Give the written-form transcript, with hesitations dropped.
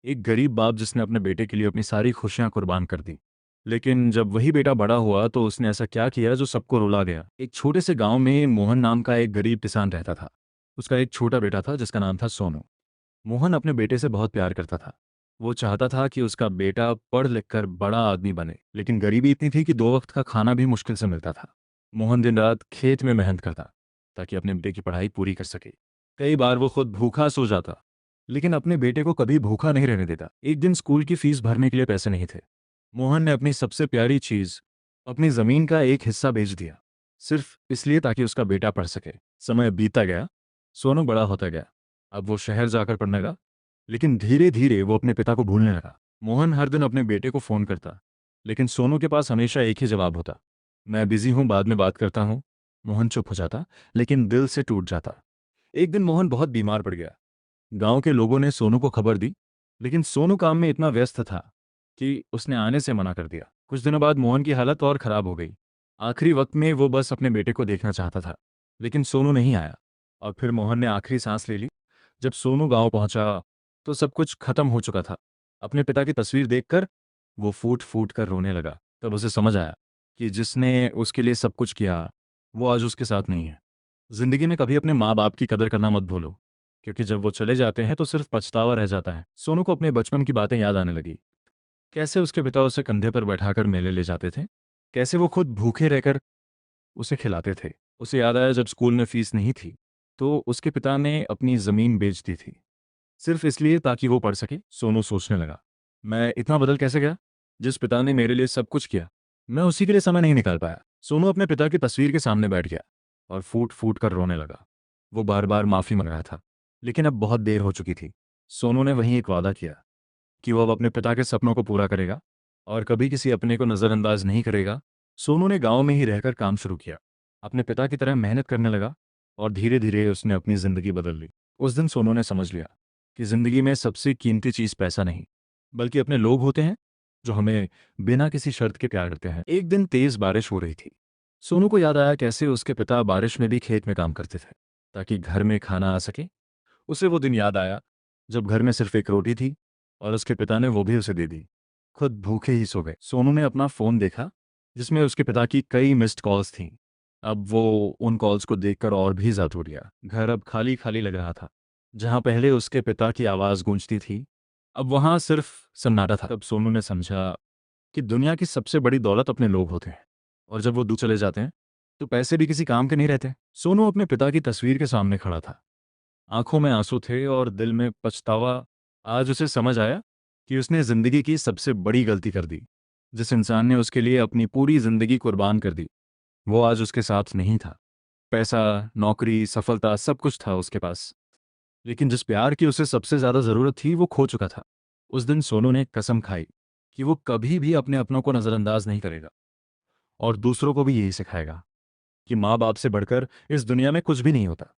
एक गरीब बाप जिसने अपने बेटे के लिए अपनी सारी खुशियां कुर्बान कर दी। लेकिन जब वही बेटा बड़ा हुआ तो उसने ऐसा क्या किया जो सबको रुला गया। एक छोटे से गांव में मोहन नाम का एक गरीब किसान रहता था। उसका एक छोटा बेटा था जिसका नाम था सोनू। मोहन अपने बेटे से बहुत प्यार करता था। वो चाहता था कि उसका बेटा पढ़ लिख कर बड़ा आदमी बने, लेकिन गरीबी इतनी थी कि 2 वक्त का खाना भी मुश्किल से मिलता था। मोहन दिन रात खेत में मेहनत करता ताकि अपने बेटे की पढ़ाई पूरी कर सके। कई बार वो खुद भूखा सो जाता, लेकिन अपने बेटे को कभी भूखा नहीं रहने देता। एक दिन स्कूल की फीस भरने के लिए पैसे नहीं थे। मोहन ने अपनी सबसे प्यारी चीज, अपनी जमीन का एक हिस्सा बेच दिया, सिर्फ इसलिए ताकि उसका बेटा पढ़ सके। समय बीतता गया, सोनू बड़ा होता गया। अब वो शहर जाकर पढ़ने लगा, लेकिन धीरे धीरे वो अपने पिता को भूलने लगा। मोहन हर दिन अपने बेटे को फोन करता, लेकिन सोनू के पास हमेशा एक ही जवाब होता, मैं बिजी हूं, बाद में बात करता हूं। मोहन चुप हो जाता, लेकिन दिल से टूट जाता। एक दिन मोहन बहुत बीमार पड़ गया। गांव के लोगों ने सोनू को खबर दी, लेकिन सोनू काम में इतना व्यस्त था कि उसने आने से मना कर दिया। कुछ दिनों बाद मोहन की हालत और खराब हो गई। आखिरी वक्त में वो बस अपने बेटे को देखना चाहता था, लेकिन सोनू नहीं आया। और फिर मोहन ने आखिरी सांस ले ली। जब सोनू गांव पहुंचा तो सब कुछ खत्म हो चुका था। अपने पिता की तस्वीर देखकर वो फूट फूट कर रोने लगा। तब उसे समझ आया कि जिसने उसके लिए सब कुछ किया वो आज उसके साथ नहीं है। जिंदगी में कभी अपने माँ बाप की कदर करना मत भूलो, क्योंकि जब वो चले जाते हैं तो सिर्फ पछतावा रह जाता है। सोनू को अपने बचपन की बातें याद आने लगी। कैसे उसके पिता उसे कंधे पर बैठाकर मेले ले जाते थे, कैसे वो खुद भूखे रहकर उसे खिलाते थे। उसे याद आया जब स्कूल में फीस नहीं थी तो उसके पिता ने अपनी जमीन बेच दी थी, सिर्फ इसलिए ताकि वो पढ़ सके। सोनू सोचने लगा, मैं इतना बदल कैसे गया? जिस पिता ने मेरे लिए सब कुछ किया, मैं उसी के लिए समय नहीं निकाल पाया। सोनू अपने पिता की तस्वीर के सामने बैठ गया और फूट फूट कर रोने लगा। वो बार बार माफी मंग रहा था, लेकिन अब बहुत देर हो चुकी थी। सोनू ने वहीं एक वादा किया कि वो अब अपने पिता के सपनों को पूरा करेगा और कभी किसी अपने को नज़रअंदाज नहीं करेगा। सोनू ने गांव में ही रहकर काम शुरू किया, अपने पिता की तरह मेहनत करने लगा और धीरे धीरे उसने अपनी ज़िंदगी बदल ली। उस दिन सोनू ने समझ लिया कि ज़िंदगी में सबसे कीमती चीज़ पैसा नहीं, बल्कि अपने लोग होते हैं जो हमें बिना किसी शर्त के प्यार करते हैं। एक दिन तेज़ बारिश हो रही थी। सोनू को याद आया कैसे उसके पिता बारिश में भी खेत में काम करते थे ताकि घर में खाना आ सके। उसे वो दिन याद आया जब घर में सिर्फ एक रोटी थी और उसके पिता ने वो भी उसे दे दी। खुद भूखे ही सो गए। सोनू ने अपना फ़ोन देखा जिसमें उसके पिता की कई मिस्ड कॉल्स थीं। अब वो उन कॉल्स को देखकर और भी ज़्यादा टूट गया। घर अब खाली खाली लग रहा था। जहाँ पहले उसके पिता की आवाज़ गूंजती थी, अब वहाँ सिर्फ सन्नाटा था। तब सोनू ने समझा कि दुनिया की सबसे बड़ी दौलत अपने लोग होते हैं, और जब वो दूर चले जाते हैं तो पैसे भी किसी काम के नहीं रहते। सोनू अपने पिता की तस्वीर के सामने खड़ा था। आंखों में आंसू थे और दिल में पछतावा। आज उसे समझ आया कि उसने जिंदगी की सबसे बड़ी गलती कर दी। जिस इंसान ने उसके लिए अपनी पूरी जिंदगी कुर्बान कर दी, वो आज उसके साथ नहीं था। पैसा, नौकरी, सफलता, सब कुछ था उसके पास, लेकिन जिस प्यार की उसे सबसे ज्यादा जरूरत थी वो खो चुका था। उस दिन सोनू ने कसम खाई कि वो कभी भी अपने अपनों को नजरअंदाज नहीं करेगा और दूसरों को भी यही सिखाएगा कि माँ बाप से बढ़कर इस दुनिया में कुछ भी नहीं होता।